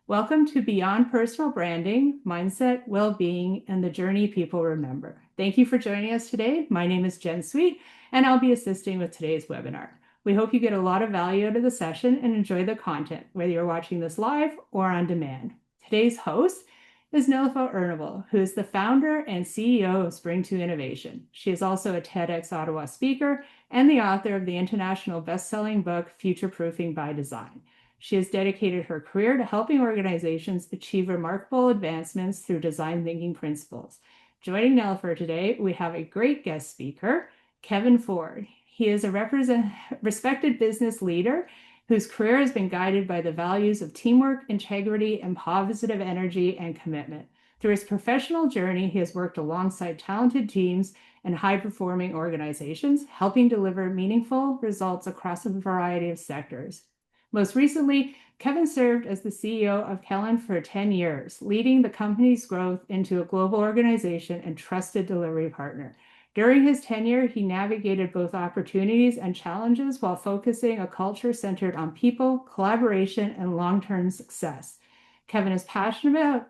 Welcome to Beyond Personal Branding, Mindset, Wellbeing, and the Journey People Remember. Thank you for joining us today. My name is Jen Sweet, and I'll be assisting with today's webinar. We hope you get a lot of value out of the session and enjoy the content, whether you're watching this live or on demand. Today's host is Nilufer Erdebil, who is the founder and CEO of Spring2 Innovation. She is also a TEDx Ottawa speaker and the author of the international best-selling book, Future-Proofing by Design. She has dedicated her career to helping organizations achieve remarkable advancements through design thinking principles. Joining Nilufer today, we have a great guest speaker, Kevin Ford. He is a respected business leader whose career has been guided by the values of teamwork, integrity, and positive energy and commitment. Through his professional journey, he has worked alongside talented teams and high-performing organizations, helping deliver meaningful results across a variety of sectors. Most recently, Kevin served as the CEO of Calian for 10 years, leading the company's growth into a global organization and trusted delivery partner. During his tenure, he navigated both opportunities and challenges while focusing a culture centered on people, collaboration, and long-term success. Kevin is passionate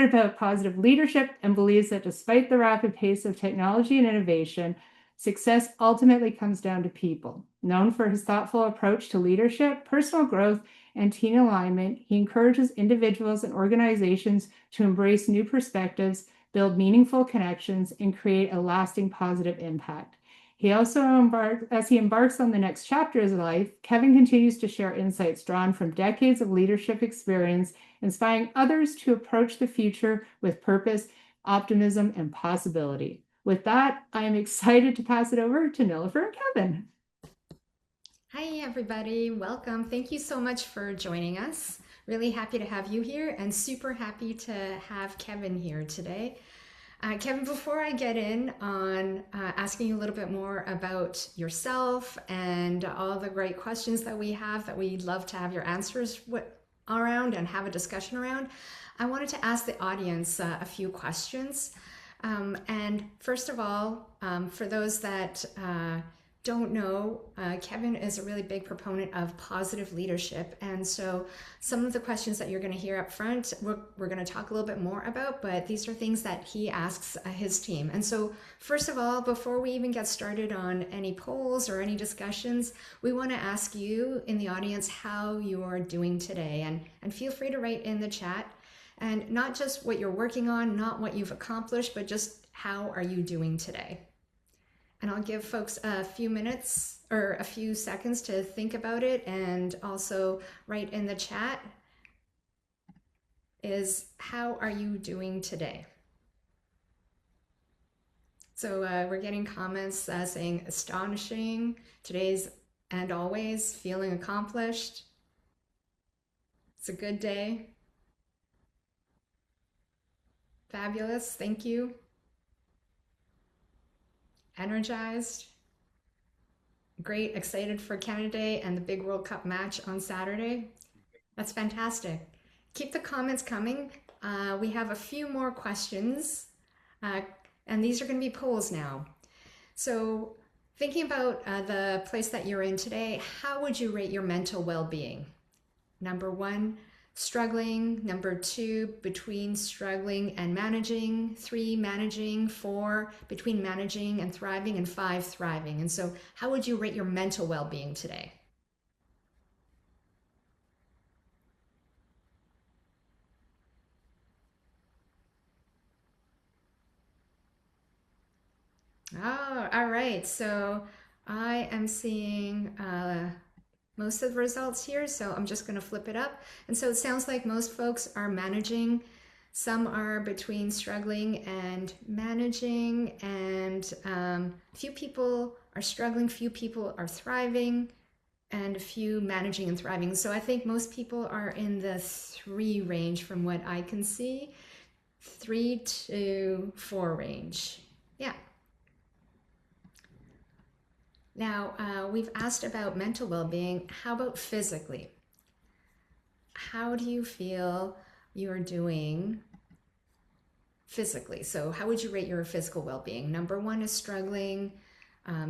about positive leadership and believes that despite the rapid pace of technology and innovation, success ultimately comes down to people. Known for his thoughtful approach to leadership, personal growth, and team alignment, he encourages individuals and organizations to embrace new perspectives, build meaningful connections, and create a lasting positive impact. He also embarks on the next chapter of his life, Kevin continues to share insights drawn from decades of leadership experience, inspiring others to approach the future with purpose, optimism, and possibility. With that, I am excited to pass it over to Nilufer and Kevin. Hi, everybody. Welcome. Thank you so much for joining us. Really happy to have you here and super happy to have Kevin here today. Kevin, before I get in on asking you a little bit more about yourself and all the great questions that we have that we'd love to have your answers around and have a discussion around, I wanted to ask the audience a few questions. And first of all, for those that don't know, Kevin is a really big proponent of positive leadership. And so some of the questions that you're going to hear up front, we're going to talk a little bit more about, but these are things that he asks his team. And so first of all, before we even get started on any polls or any discussions, we want to ask you in the audience how you're doing today. And feel free to write in the chat. And not just what you're working on, not what you've accomplished, but just how are you doing today? And I'll give folks a few minutes or a few seconds to think about it, and also write in the chat is how are you doing today? So we're getting comments saying astonishing, today's and always, feeling accomplished. It's a good day. Fabulous, thank you. Energized. Great, excited for Canada Day and the big World Cup match on Saturday. That's fantastic. Keep the comments coming. We have a few more questions, and these are going to be polls now. So thinking about the place that you're in today, how would you rate your mental well-being? Number 1, struggling. Number 2, between struggling and managing. 3, managing. 4, between managing and thriving. And 5, thriving. And so how would you rate your mental well-being today? Oh, all right. So I am seeing most of the results here, so I'm just going to flip it up. And so it sounds like most folks are managing. Some are between struggling and managing, and few people are struggling, few people are thriving, and a few managing and thriving. So I think most people are in the 3 range from what I can see, 3 to 4 range. Yeah. Now, we've asked about mental well-being. How about physically? How do you feel you're doing physically? So how would you rate your physical well-being? Number 1 is struggling.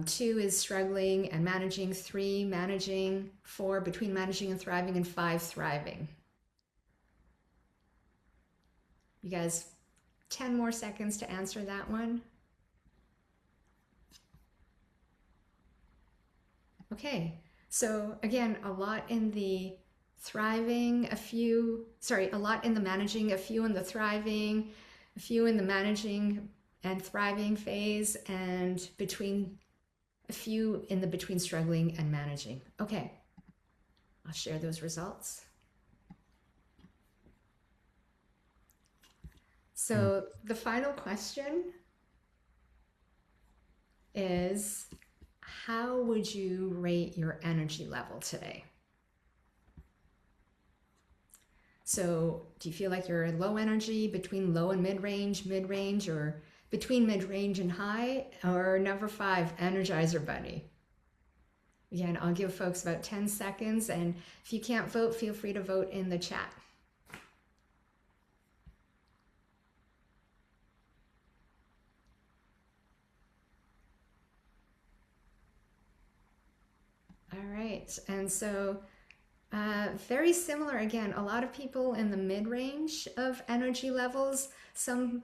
2 is struggling and managing, 3 managing, 4 between managing and thriving, and 5 thriving. You guys, 10 more seconds to answer that one. Okay, so again, a lot in the thriving, a lot in the managing, a few in the thriving, a few in the managing and thriving phase, and a few in the between struggling and managing. Okay, I'll share those results. So the final question is, how would you rate your energy level today? So do you feel like you're low energy, between low and mid-range, or between mid-range and high, or number 5, Energizer Bunny? Again, I'll give folks about 10 seconds, and if you can't vote, feel free to vote in the chat. All right, and so very similar again, a lot of people in the mid-range of energy levels.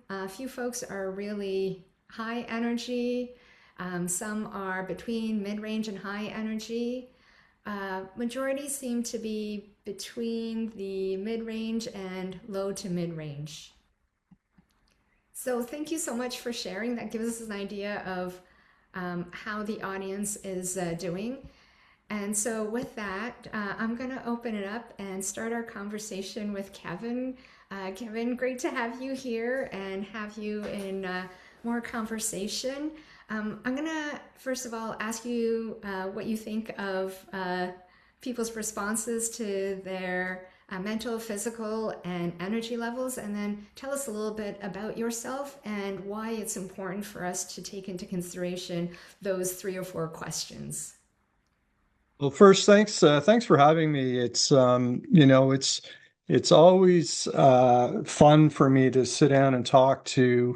A few folks are really high energy. Some are between mid-range and high energy. Majority seem to be between the mid-range and low to mid-range. So thank you so much for sharing. That gives us an idea of how the audience is doing. And so with that, I'm going to open it up and start our conversation with Kevin. Kevin, great to have you here and have you in more conversation. I'm going to, first of all, ask you what you think of people's responses to their mental, physical, and energy levels, and then tell us a little bit about yourself and why it's important for us to take into consideration those 3 or 4 questions. Well, first, thanks for having me. It's always fun for me to sit down and talk to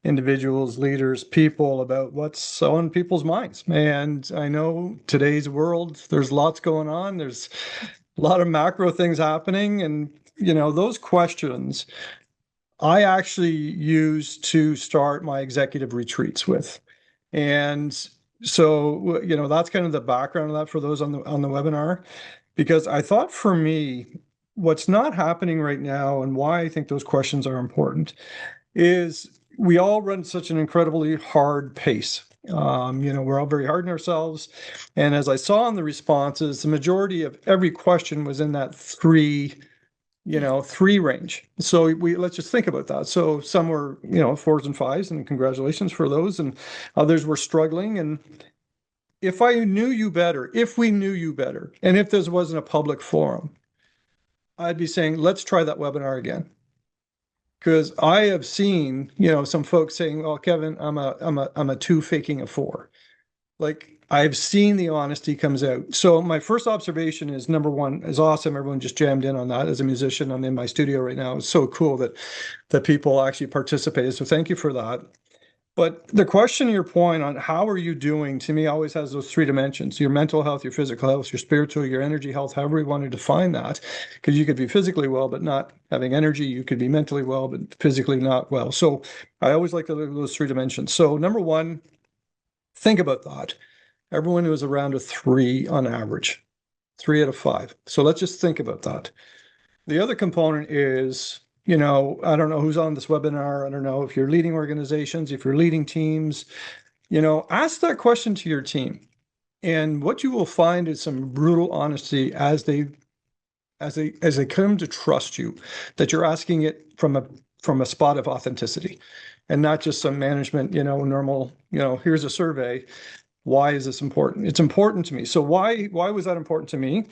individuals, leaders, people about what's on people's minds. And I know today's world, there's lots going on. There's a lot of macro things happening, and those questions I actually use to start my executive retreats with. And so, that's kind of the background of that for those on the webinar, because I thought for me, what's not happening right now and why I think those questions are important is we all run such an incredibly hard pace. We're all very hard on ourselves. And as I saw in the responses, the majority of every question was in that 3 range. So let's just think about that. So some were, 4s and 5s, and congratulations for those. And others were struggling. And if we knew you better, and if this wasn't a public forum, I'd be saying, let's try that webinar again. Because I have seen, some folks saying, "Oh, Kevin, I'm a 2 faking a 4." Like, I've seen the honesty comes out. So my first observation is, number 1 is awesome. Everyone just jammed in on that. As a musician, I'm in my studio right now. It's so cool that people actually participated. So thank you for that. But the question, your point on how are you doing, to me, always has those 3 dimensions: your mental health, your physical health, your spiritual, your energy health, however you want to define that. Because you could be physically well, but not having energy. You could be mentally well, but physically not well. So I always like to look at those 3 dimensions. So number 1, think about that. Everyone was around a 3 on average, 3 out of 5. So let's just think about that. The other component is, I don't know who's on this webinar. I don't know if you're leading organizations, if you're leading teams, ask that question to your team. And what you will find is some brutal honesty as they come to trust you, that you're asking it from a spot of authenticity and not just some management, normal, here's a survey. Why is this important? It's important to me. So why was that important to me?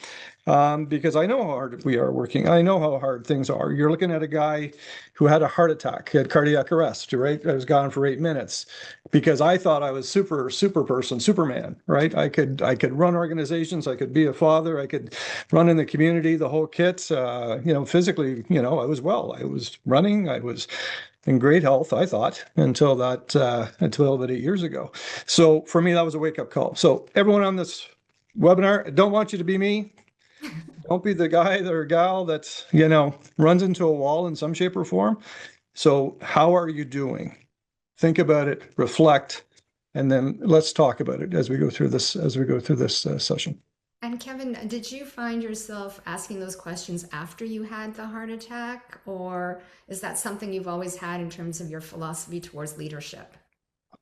Because I know how hard we are working. I know how hard things are. You're looking at a guy who had a heart attack, had cardiac arrest, right? I was gone for 8 minutes because I thought I was super person, Superman, right? I could run organizations. I could be a father. I could run in the community, the whole kit. Physically, I was well. I was running. I was in great health, I thought, until about 8 years ago. So for me, that was a wake-up call. So everyone on this webinar, I don't want you to be me. Don't be the guy or gal that, runs into a wall in some shape or form. So how are you doing? Think about it, reflect, and then let's talk about it as we go through this session. And Kevin, did you find yourself asking those questions after you had the heart attack, or is that something you've always had in terms of your philosophy towards leadership?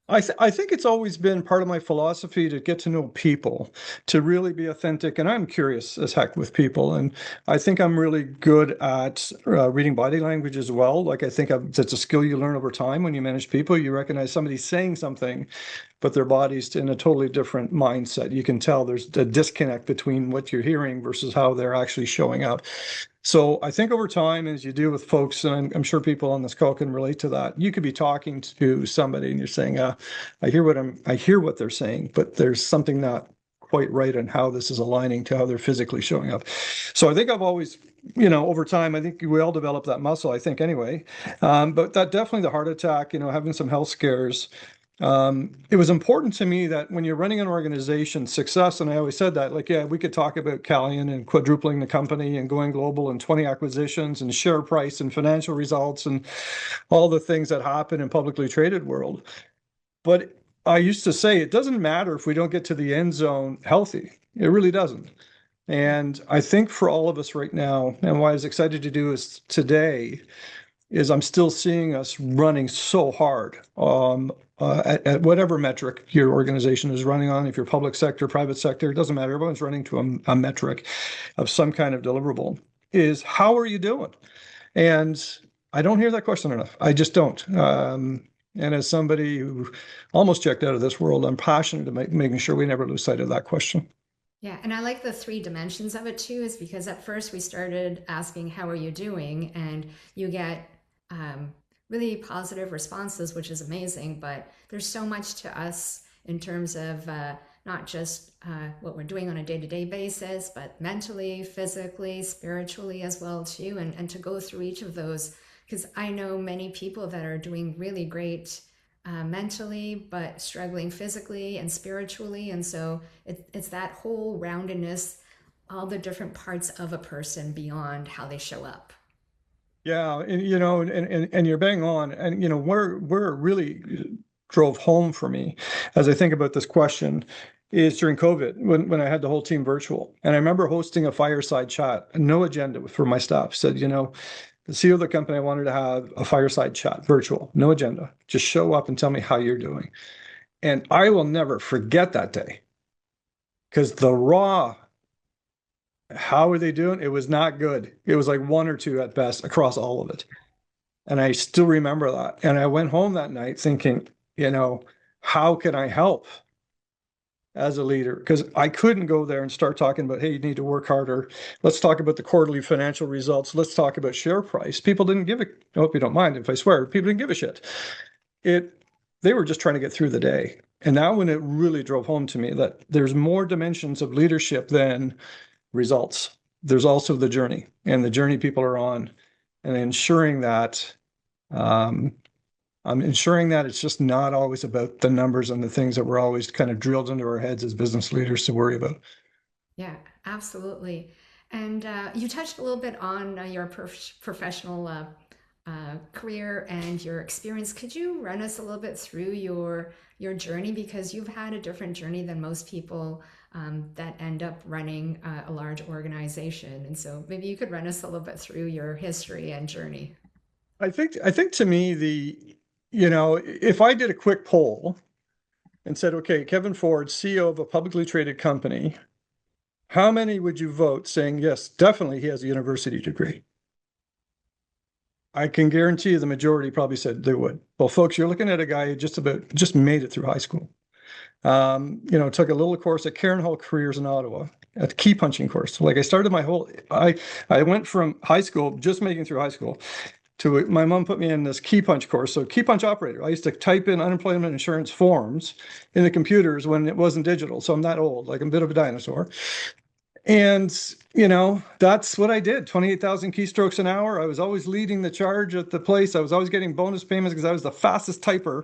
I think it's always been part of my philosophy to get to know people, to really be authentic. And I'm curious as heck with people. And I think I'm really good at reading body language as well. Like, I think it's a skill you learn over time when you manage people. You recognize somebody's saying something, but their body's in a totally different mindset. You can tell there's a disconnect between what you're hearing versus how they're actually showing up. So I think over time, as you do with folks, and I'm sure people on this call can relate to that, you could be talking to somebody and you're saying, I hear what they're saying, but there's something not quite right on how this is aligning to how they're physically showing up. So I think I've always, over time, I think we all develop that muscle, I think anyway. But that definitely the heart attack, having some health scares. It was important to me that when you're running an organization, success, and I always said that, like, yeah, we could talk about Calian and quadrupling the company and going global and 20 acquisitions and share price and financial results and all the things that happen in publicly traded world. But I used to say it doesn't matter if we don't get to the end zone healthy. It really doesn't. And I think for all of us right now, and what I was excited to do is today, is I'm still seeing us running so hard at whatever metric your organization is running on. If you're public sector, private sector, it doesn't matter. Everyone's running to a metric of some kind of deliverable. Is how are you doing? And I don't hear that question enough. I just don't. And as somebody who almost checked out of this world, I'm passionate about making sure we never lose sight of that question. Yeah, and I like the three dimensions of it too, is because at first we started asking, how are you doing? And you get really positive responses, which is amazing. But there's so much to us in terms of not just what we're doing on a day-to-day basis, but mentally, physically, spiritually as well too. And to go through each of those, because I know many people that are doing really great mentally, but struggling physically and spiritually. And so it's that whole roundedness, all the different parts of a person beyond how they show up. Yeah, and you're bang on. And where it really drove home for me as I think about this question is during COVID when I had the whole team virtual. And I remember hosting a fireside chat, no agenda for my staff. Said, the CEO of the company, I wanted to have a fireside chat, virtual, no agenda. Just show up and tell me how you're doing. And I will never forget that day because the raw, how are they doing? It was not good. It was like one or two at best across all of it. And I still remember that. And I went home that night thinking, how can I help as a leader? Because I couldn't go there and start talking about, hey, you need to work harder. Let's talk about the quarterly financial results. Let's talk about share price. People didn't give a, I hope you don't mind if I swear, people didn't give a shit. They were just trying to get through the day. And now when it really drove home to me that there's more dimensions of leadership than results. There's also the journey and the journey people are on, and ensuring that I'm ensuring that it's just not always about the numbers and the things that we're always kind of drilled into our heads as business leaders to worry about. Yeah, absolutely. And you touched a little bit on your professional career and your experience. Could you run us a little bit through your journey, because you've had a different journey than most people that end up running a large organization? And so maybe you could run us a little bit through your history and journey. I think to me if I did a quick poll and said, okay, Kevin Ford, CEO of a publicly traded company, how many would you vote saying yes, definitely he has a university degree? I can guarantee you the majority probably said they would. Well, folks, you're looking at a guy who just made it through high school. Took a little course at Karen Hall Careers in Ottawa, a key punching course. Like I went from high school, just making through high school, to my mom put me in this key punch course. So key punch operator. I used to type in unemployment insurance forms in the computers when it wasn't digital. So I'm that old, like I'm a bit of a dinosaur. And that's what I did. 28,000 keystrokes an hour. I was always leading the charge at the place. I was always getting bonus payments because I was the fastest typer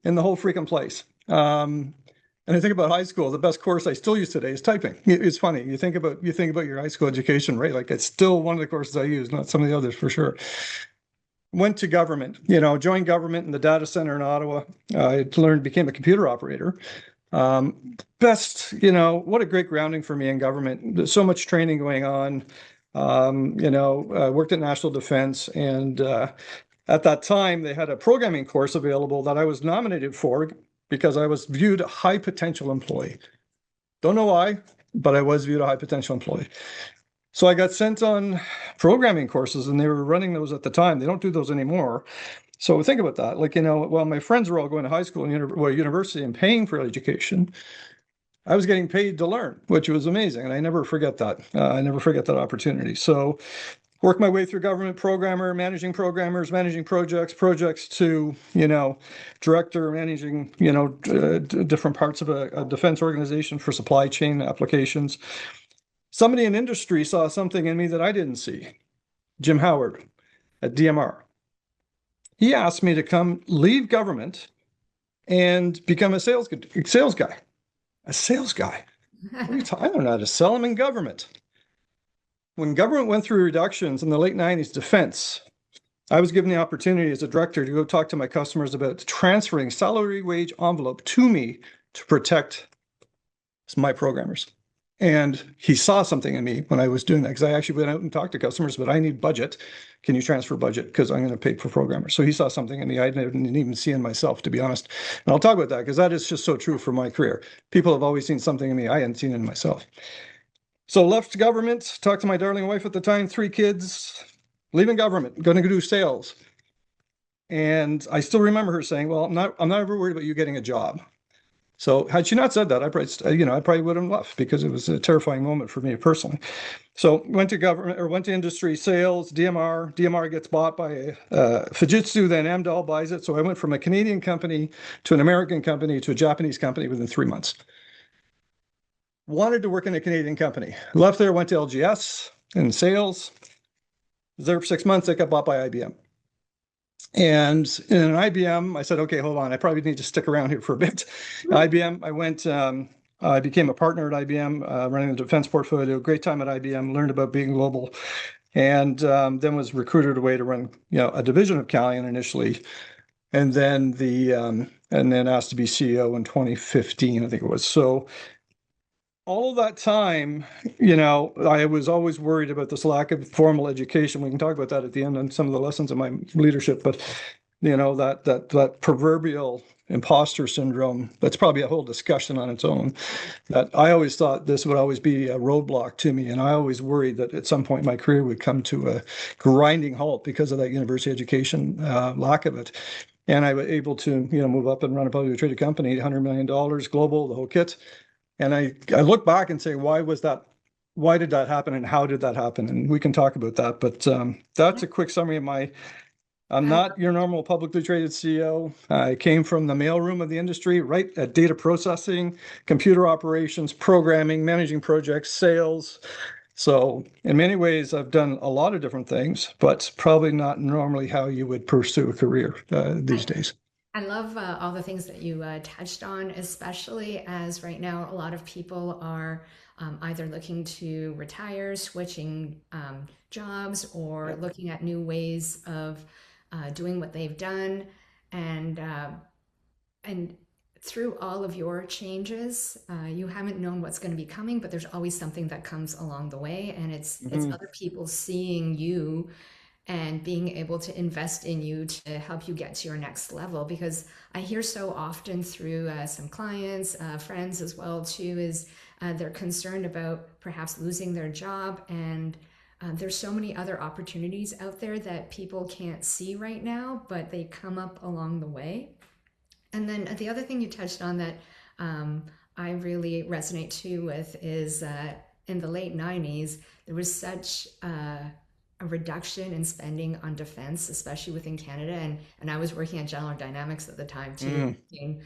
in the whole freaking place. And I think about high school, the best course I still use today is typing. It's funny. You think about your high school education, right? Like it's still one of the courses I use, not some of the others for sure. Went to government, joined government in the data center in Ottawa. I became a computer operator. What a great grounding for me in government. There's so much training going on. Worked at National Defense, and at that time they had a programming course available that I was nominated for because I was viewed a high potential employee. Don't know why, but I was viewed a high potential employee. So I got sent on programming courses, and they were running those at the time. They don't do those anymore. So think about that. While my friends were all going to high school and university and paying for education, I was getting paid to learn, which was amazing. And I never forget that. I never forget that opportunity. So worked my way through government programmer, managing programmers, managing projects to, director, managing, different parts of a defense organization for supply chain applications. Somebody in industry saw something in me that I didn't see. Jim Howard at DMR. He asked me to come leave government and become a sales guy. A sales guy. I don't know how to sell them in government. When government went through reductions in the late 90s, defense, I was given the opportunity as a director to go talk to my customers about transferring salary wage envelope to me to protect my programmers. And he saw something in me when I was doing that, because I actually went out and talked to customers, but I need budget. Can you transfer budget? Because I'm going to pay for programmers. So he saw something in me I didn't even see in myself, to be honest. And I'll talk about that because that is just so true for my career. People have always seen something in me I hadn't seen in myself. So left government, talked to my darling wife at the time, 3 kids, leaving government, going to go do sales. And I still remember her saying, well, I'm not ever worried about you getting a job. So had she not said that, I probably would have left, because it was a terrifying moment for me personally. So went to industry sales, DMR. DMR gets bought by Fujitsu, then Amdahl buys it. So I went from a Canadian company to an American company to a Japanese company within 3 months. Wanted to work in a Canadian company. Left there, went to LGS in sales. Was there for 6 months. I got bought by IBM. And in an IBM, I said, okay, hold on. I probably need to stick around here for a bit. IBM, I became a partner at IBM, running the defense portfolio. Great time at IBM, learned about being global, and then was recruited away to run, a division of Calian initially, and then asked to be CEO in 2015, I think it was. So all of that time, I was always worried about this lack of formal education. We can talk about that at the end on some of the lessons of my leadership, but that proverbial imposter syndrome, that's probably a whole discussion on its own. That I always thought this would always be a roadblock to me, and I always worried that at some point my career would come to a grinding halt because of that university education, lack of it. And I was able to, move up and run a publicly traded company, $800 million global, the whole kit. And I look back and say, why did that happen, and how did that happen? And we can talk about that. But that's a quick summary of I'm not your normal publicly traded CEO. I came from the mailroom of the industry, right at data processing, computer operations, programming, managing projects, sales. So in many ways, I've done a lot of different things, but probably not normally how you would pursue a career these days. I love all the things that you touched on, especially as right now a lot of people are either looking to retire, switching jobs, or Yep. looking at new ways of doing what they've done. And and through all of your changes, you haven't known what's going to be coming, but there's always something that comes along the way, and it's Mhm. other people seeing you and being able to invest in you to help you get to your next level. Because I hear so often through some clients, friends as well too, is they're concerned about perhaps losing their job, and there's so many other opportunities out there that people can't see right now, but they come up along the way. And then the other thing you touched on that um, I really resonate too with is in the late 90s, there was such a reduction in spending on defense, especially within Canada. And I was working at General Dynamics at the time too, Mm. thinking,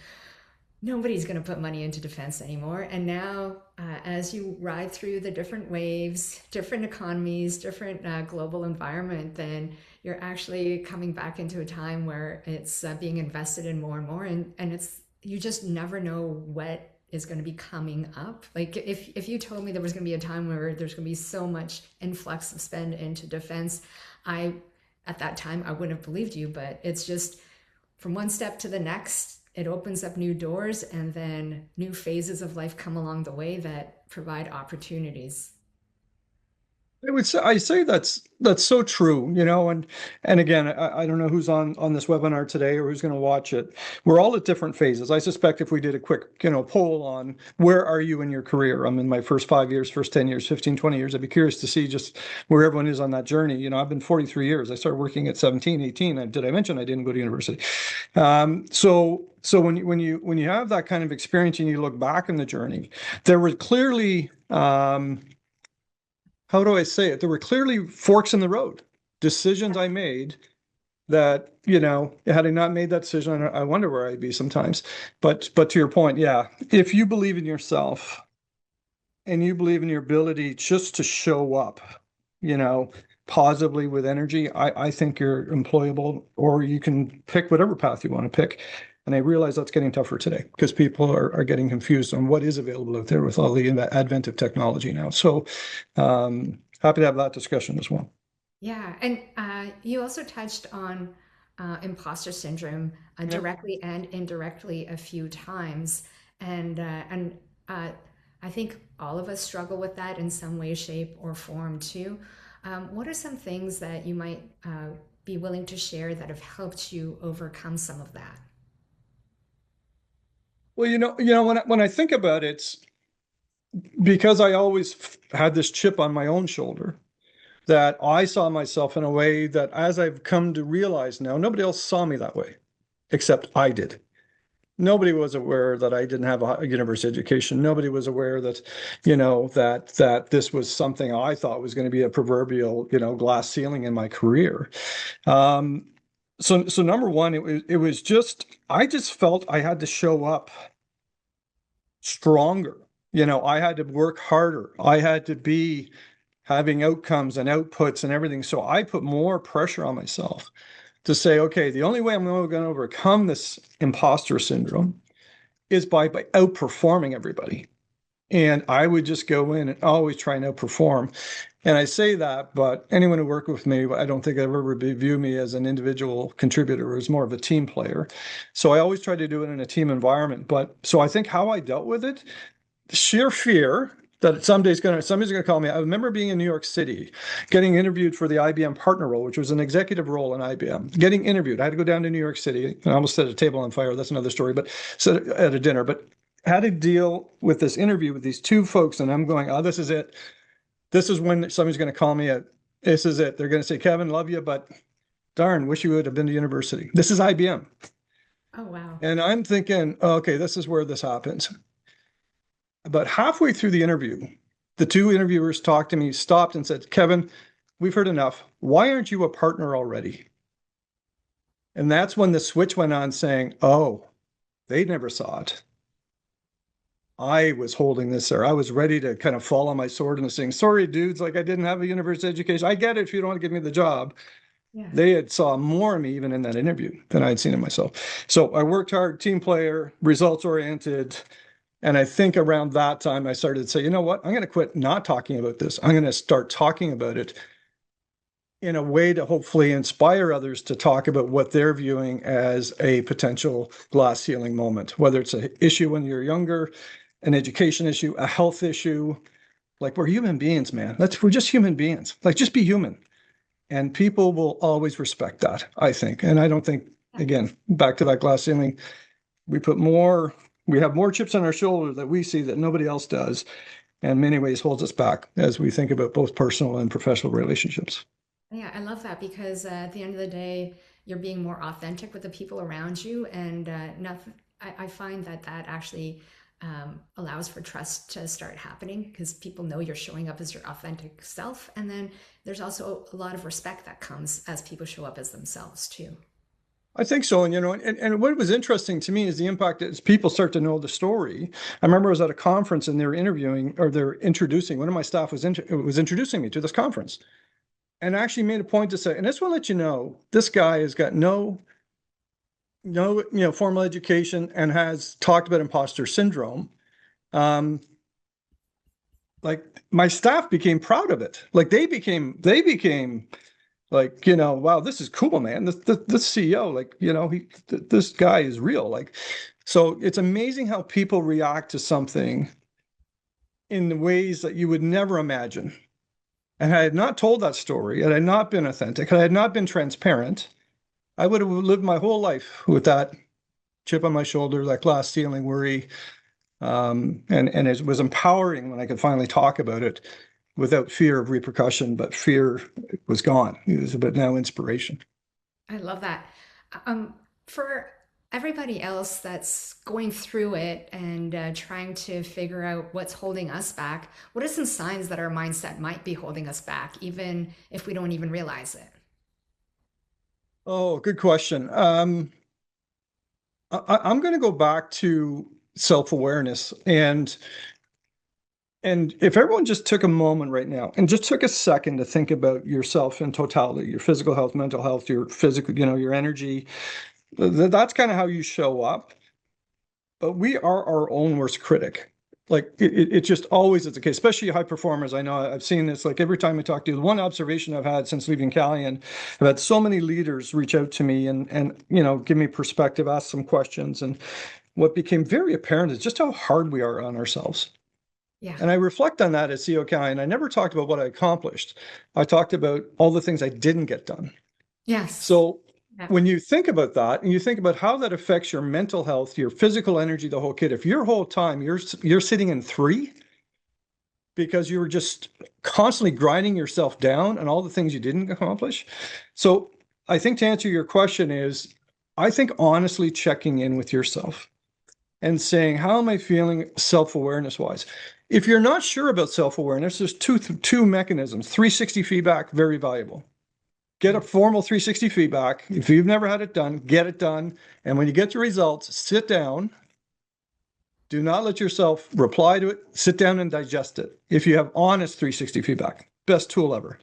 nobody's going to put money into defense anymore. And now as you ride through the different waves, different economies, different global environment, then you're actually coming back into a time where it's being invested in more and more, and it's you just never know what is going to be coming up. Like if you told me there was going to be a time where there's going to be so much influx of spend into defense, I at that time I wouldn't have believed you. But it's just from one step to the next, it opens up new doors, and then new phases of life come along the way that provide opportunities. I say that's so true, and again, I don't know who's on this webinar today or who's going to watch it. We're all at different phases. I suspect if we did a quick, poll on where are you in your career? I'm in my first 5 years, first 10 years, 15, 20 years. I'd be curious to see just where everyone is on that journey. I've been 43 years. I started working at 17, 18. And did I mention I didn't go to university? So when you have that kind of experience and you look back in the journey, there were clearly how do I say it? There were clearly forks in the road, decisions I made that, had I not made that decision, I wonder where I'd be sometimes. But to your point, yeah, if you believe in yourself and you believe in your ability just to show up, you know, positively with energy, I think you're employable, or you can pick whatever path you want to pick. And I realize that's getting tougher today because people are getting confused on what is available out there with all the advent of technology now. So happy to have that discussion as well. Yeah, and you also touched on imposter syndrome Yep. directly and indirectly a few times, and I think all of us struggle with that in some way, shape, or form too. What are some things that you might be willing to share that have helped you overcome some of that? Well, when I think about it, because I always had this chip on my own shoulder, that I saw myself in a way that, as I've come to realize now, nobody else saw me that way, except I did. Nobody was aware that I didn't have a university education. Nobody was aware that, that this was something I thought was going to be a proverbial, glass ceiling in my career. Um, so number one, it was just I just felt I had to show up stronger. I had to work harder. I had to be having outcomes and outputs and everything. So I put more pressure on myself to say, okay, the only way I'm going to overcome this imposter syndrome is by outperforming everybody. And I would just go in and always try and outperform. And I say that, but anyone who worked with me, I don't think I've ever viewed me as an individual contributor, as more of a team player. So I always try to do it in a team environment. But so I think how I dealt with it, sheer fear that somebody's going to call me. I remember being in New York City, getting interviewed for the IBM partner role, which was an executive role in IBM. Getting interviewed, I had to go down to New York City. I almost set a table on fire. That's another story. But so at a dinner, but had to deal with this interview with these two folks, and I'm going, oh, this is it. This is when somebody's going to call me. This is it. They're going to say, Kevin, love you, but darn, wish you would have been to university. This is IBM. Oh, wow. And I'm thinking, okay, this is where this happens. About halfway through the interview, the two interviewers talked to me, stopped and said, Kevin, we've heard enough. Why aren't you a partner already? And that's when the switch went on saying, oh, they never saw it. I was holding this there. I was ready to kind of fall on my sword and saying, sorry, dudes, like I didn't have a university education. I get it if you don't want to give me the job. Yeah. They had saw more of me even in that interview than I'd seen in myself. So I worked hard, team player, results oriented. And I think around that time, I started to say, you know what? I'm going to quit not talking about this. I'm going to start talking about it in a way to hopefully inspire others to talk about what they're viewing as a potential glass ceiling moment, whether it's an issue when you're younger, an education issue, a health issue. Like, we're human beings, man. We're just human beings. Like, just be human. And people will always respect that, I think. And I don't think, again, back to that glass ceiling, we have more chips on our shoulder that we see that nobody else does, and in many ways holds us back as we think about both personal and professional relationships. Yeah, I love that because at the end of the day, you're being more authentic with the people around you, and nothing. I find that that actually allows for trust to start happening because people know you're showing up as your authentic self, and then there's also a lot of respect that comes as people show up as themselves too. I think so. And, and what was interesting to me is the impact as people start to know the story. I remember I was at a conference and they were interviewing or they're introducing, one of my staff was introducing me to this conference and actually made a point to say, and this will let you know, this guy has got no, formal education and has talked about imposter syndrome. Um, like my staff became proud of it. Like they became like, wow, this is cool, man. This CEO, like, this guy is real. Like, so it's amazing how people react to something in ways that you would never imagine. And had I had not told that story, had I not been authentic, had I had not been transparent, I would have lived my whole life with that chip on my shoulder, that glass ceiling worry. And it was empowering when I could finally talk about it without fear of repercussion, but fear was gone. It was about now inspiration. I love that. For everybody else that's going through it and trying to figure out what's holding us back, what are some signs that our mindset might be holding us back, even if we don't even realize it? Oh, good question. I'm going to go back to self-awareness and if everyone just took a moment right now and just took a second to think about yourself in totality, your physical health, mental health, your physical, your energy, that's kind of how you show up. But we are our own worst critic. Like it just always is the case, especially high performers. I know I've seen this like every time I talk to you. The one observation I've had since leaving Calian, I've had so many leaders reach out to me and give me perspective, ask some questions. And what became very apparent is just how hard we are on ourselves. Yeah. And I reflect on that as CEO of Calian. I never talked about what I accomplished. I talked about all the things I didn't get done. Yes. So Yeah. when you think about that and you think about how that affects your mental health, your physical energy, the whole kit, if your whole time you're sitting in three because you were just constantly grinding yourself down and all the things you didn't accomplish. So I think to answer your question is, I think honestly checking in with yourself and saying, how am I feeling self-awareness wise? If you're not sure about self-awareness, there's two mechanisms. 360 feedback, very valuable. Get a formal 360 feedback. If you've never had it done, get it done. And when you get the results, sit down. Do not let yourself reply to it. Sit down and digest it. If you have honest 360 feedback, best tool ever.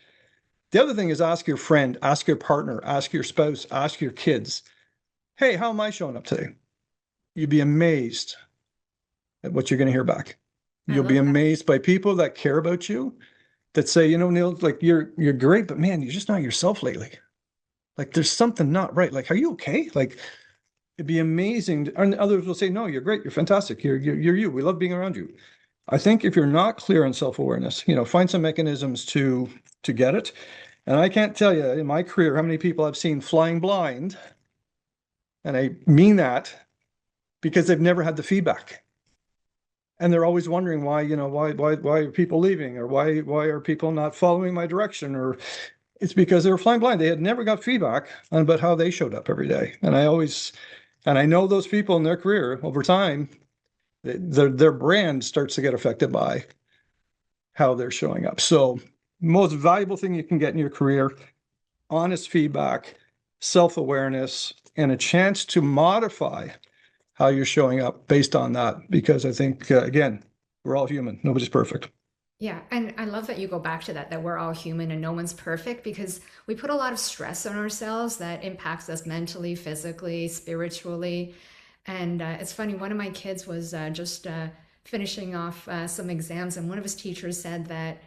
The other thing is ask your friend, ask your partner, ask your spouse, ask your kids. Hey, how am I showing up today? You'd be amazed at what you're going to hear back. I You'll be love that. amazed by people that care about you, that say, Neil, like you're great, but man, you're just not yourself lately. Like there's something not right. Like, are you okay? Like it'd be amazing. And others will say, no, you're great. You're fantastic. You're you. We love being around you. I think if you're not clear on self-awareness, find some mechanisms to get it. And I can't tell you in my career how many people I've seen flying blind. And I mean that because they've never had the feedback. And they're always wondering why, why are people leaving or why are people not following my direction? Or it's because they were flying blind. They had never got feedback on about how they showed up every day. And I know those people in their career over time, their brand starts to get affected by how they're showing up. So most valuable thing you can get in your career, honest feedback, self-awareness, and a chance to modify how you're showing up based on that. Because I think, again, we're all human. Nobody's perfect. Yeah, and I love that you go back to that we're all human and no one's perfect because we put a lot of stress on ourselves that impacts us mentally, physically, spiritually. And it's funny, one of my kids was just finishing off some exams, and one of his teachers said that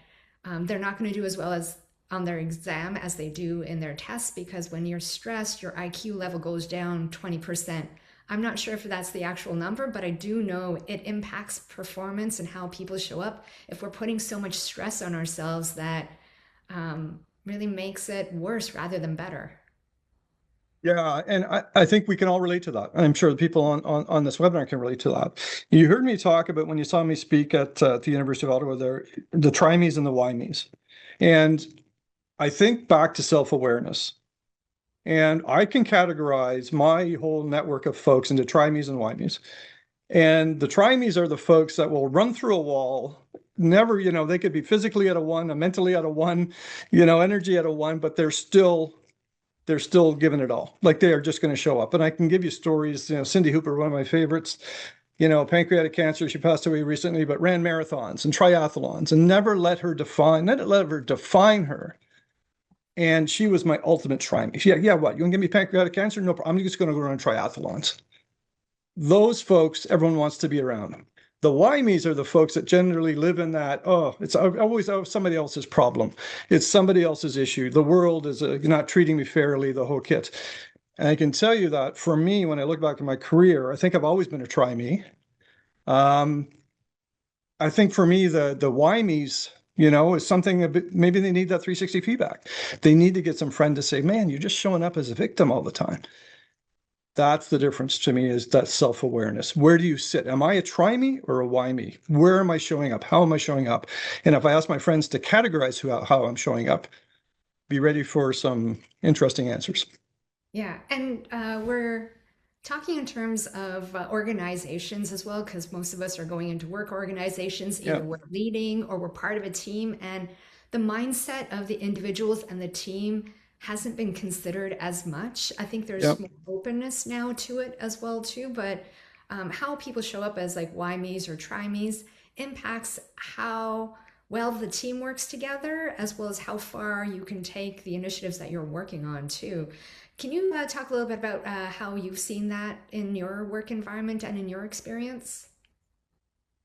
they're not going to do as well as on their exam as they do in their tests because when you're stressed, your IQ level goes down 20%. I'm not sure if that's the actual number, but I do know it impacts performance and how people show up if we're putting so much stress on ourselves that really makes it worse rather than better. Yeah, and I think we can all relate to that. I'm sure the people on this webinar can relate to that. You heard me talk about when you saw me speak at the University of Ottawa, there, the try me's and the why me's. And I think back to self-awareness. And I can categorize my whole network of folks into try me's and why me's. And the try me's are the folks that will run through a wall, never, they could be physically at a one, mentally at a one, energy at a one, but they're still they're still giving it all. Like they are just going to show up. And I can give you stories. Cindy Hooper, one of my favorites, pancreatic cancer. She passed away recently, but ran marathons and triathlons and never let her define her. And she was my ultimate try me. Yeah, what? You want to give me pancreatic cancer? No problem. I'm just going to go run triathlons. Those folks, everyone wants to be around. The why me's are the folks that generally live in that, oh, it's always somebody else's problem. It's somebody else's issue. The world is not treating me fairly, the whole kit. And I can tell you that for me, when I look back at my career, I think I've always been a try me. Um, I think for me, the why me's, is something a bit, maybe they need that 360 feedback. They need to get some friend to say, man, you're just showing up as a victim all the time. That's the difference to me, is that self-awareness. Where do you sit? Am I a try me or a why me? Where am I showing up? How am I showing up? And if I ask my friends to categorize how I'm showing up, be ready for some interesting answers. Yeah, and we're talking in terms of organizations as well, because most of us are going into work organizations, Yeah. either we're leading or we're part of a team, and the mindset of the individuals and the team hasn't been considered as much. I think Yeah. there's more openness now to it as well too, but how people show up as like why me's or try me's impacts how well the team works together, as well as how far you can take the initiatives that you're working on too. Can you talk a little bit about how you've seen that in your work environment and in your experience?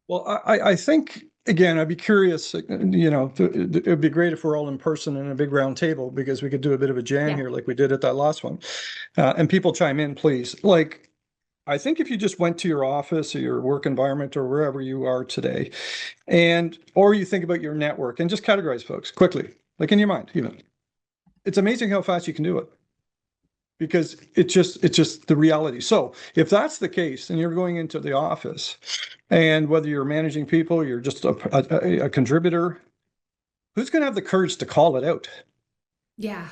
Well, I think, again, I'd be curious, it'd be great if we're all in person in a big round table, because we could do a bit of a jam Yeah. here like we did at that last one. And people chime in, please. Like, I think if you just went to your office or your work environment or wherever you are today, or you think about your network and just categorize folks quickly, like in your mind, even, it's amazing how fast you can do it, because it's just the reality. So if that's the case and you're going into the office, and whether you're managing people, you're just a contributor, who's going to have the courage to call it out? Yeah.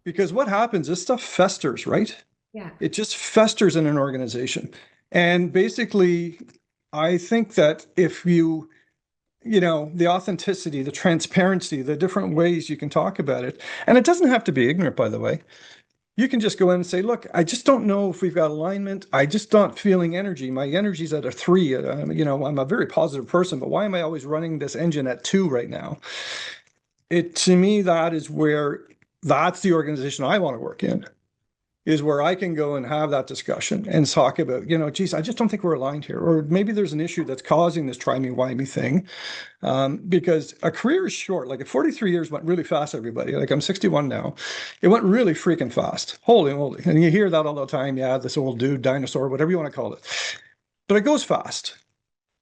Because what happens, this stuff festers, right? Yeah. It just festers in an organization. And basically, I think that if the authenticity, the transparency, the different ways you can talk about it, and it doesn't have to be ignorant, by the way. You can just go in and say, look, I just don't know if we've got alignment. I just not feeling energy. My energy's at a 3. I'm a very positive person, but why am I always running this engine at 2 right now? To me, that's the organization I want to work in, is where I can go and have that discussion and talk about, geez, I just don't think we're aligned here. Or maybe there's an issue that's causing this try me, why me thing. Because a career is short. Like, 43 years went really fast, everybody. Like, I'm 61 now. It went really freaking fast. Holy moly. And you hear that all the time. Yeah, this old dude, dinosaur, whatever you want to call it. But it goes fast.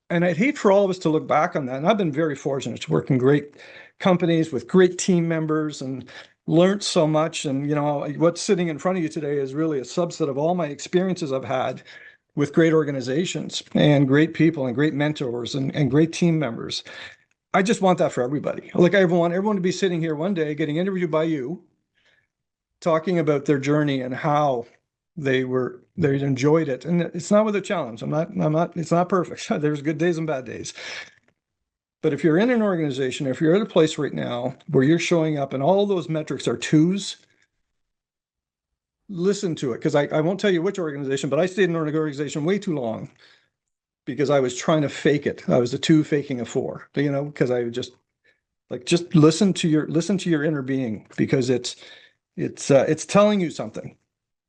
And I'd hate for all of us to look back on that. And I've been very fortunate to work in great companies with great team members and learned so much. And, what's sitting in front of you today is really a subset of all my experiences I've had with great organizations and great people and great mentors and great team members. I just want that for everybody. Like, I want everyone to be sitting here one day getting interviewed by you, talking about their journey and how they enjoyed it. And it's not with a challenge. It's not perfect. There's good days and bad days. But if you're in an organization, if you're at a place right now where you're showing up and all those metrics are 2s, listen to it. Because I won't tell you which organization, but I stayed in an organization way too long because I was trying to fake it. I was a 2 faking a 4, because I just listen to your inner being, because it's telling you something.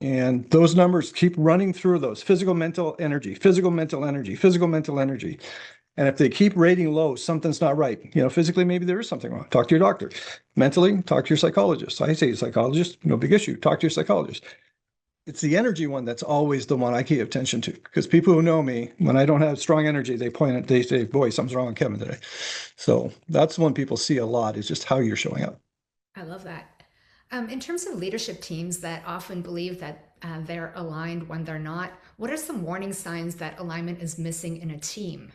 And those numbers keep running through those: physical, mental energy, physical, mental energy, physical, mental energy. And if they keep rating low, something's not right. Physically, maybe there is something wrong. Talk to your doctor. Mentally, talk to your psychologist. I say psychologist, no big issue. Talk to your psychologist. It's the energy one that's always the one I pay attention to, because people who know me, when I don't have strong energy, they say, boy, something's wrong with Kevin today. So that's one people see a lot, is just how you're showing up. I love that. In terms of leadership teams that often believe that they're aligned when they're not, what are some warning signs that alignment is missing in a team?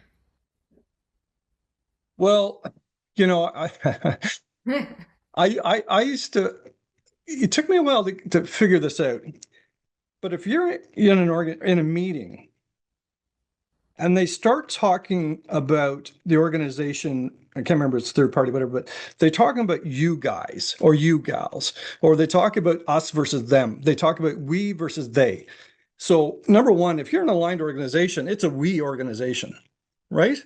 Well, I, I used to, it took me a while to figure this out. But if you're in a meeting and they start talking about the organization. I can't remember, it's third party, whatever, but they're talking about you guys or you gals, or they talk about us versus them. They talk about we versus they. So, number one, if you're an aligned organization, it's a we organization, right?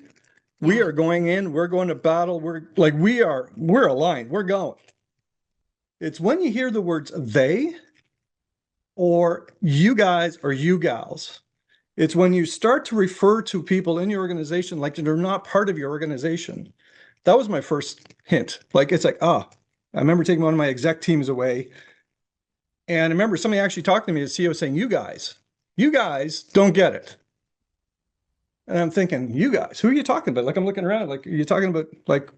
We Yeah. are going in, we're going to battle, we're aligned, we're going. It's when you hear the words they or you guys or you gals. It's when you start to refer to people in your organization like they're not part of your organization. That was my first hint. Like, it's like, I remember taking one of my exec teams away. And I remember somebody actually talking to me, the CEO, saying, you guys don't get it. And I'm thinking, you guys, who are you talking about? Like, I'm looking around, like, are you talking about, like,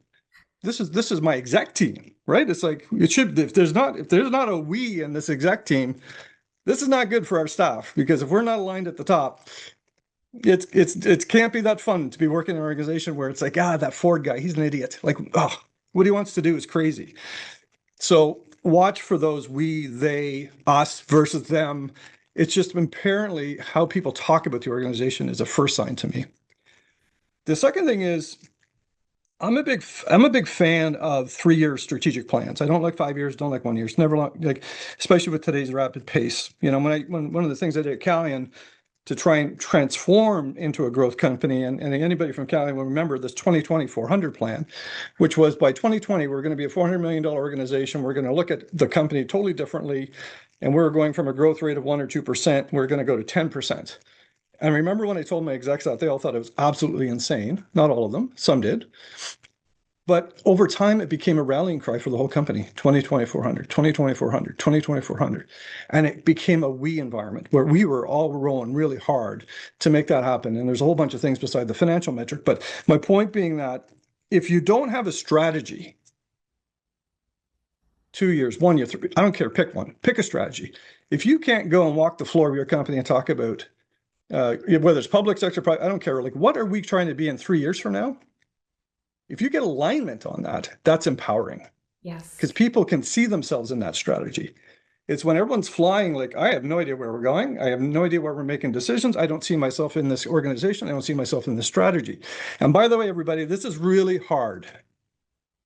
this is my exec team, right? It's like, it should, if there's not a we in this exec team, this is not good for our staff, because if we're not aligned at the top, it can't be that fun to be working in an organization where it's like, that Ford guy, he's an idiot. Like, what he wants to do is crazy. So watch for those we, they, us versus them. It's just apparently how people talk about the organization is a first sign to me. The second thing is, I'm a big fan of 3-year strategic plans. I don't like 5 years, don't like 1 year. It's never long, like, especially with today's rapid pace. When one of the things I did at Calian to try and transform into a growth company, and anybody from Calian will remember this 2020 400 plan, which was by 2020 we're going to be a $400 million organization. We're going to look at the company totally differently, and we're going from a growth rate of 1 or 2%. We're going to go to 10%. And remember when I told my execs that, they all thought it was absolutely insane. Not all of them, some did. But over time, it became a rallying cry for the whole company. 2020 400, 2020 400, 2020 400. And it became a we environment where we were all rowing really hard to make that happen. And there's a whole bunch of things beside the financial metric. But my point being that if you don't have a strategy, 2 years, 1 year, three, I don't care, pick one, pick a strategy. If you can't go and walk the floor of your company and talk about whether it's public sector, private, I don't care. Like, what are we trying to be in 3 years from now? If you get alignment on that, that's empowering, Yes. because people can see themselves in that strategy. It's when everyone's flying, like, I have no idea where we're going. I have no idea where we're making decisions. I don't see myself in this organization. I don't see myself in this strategy. And by the way, everybody, this is really hard.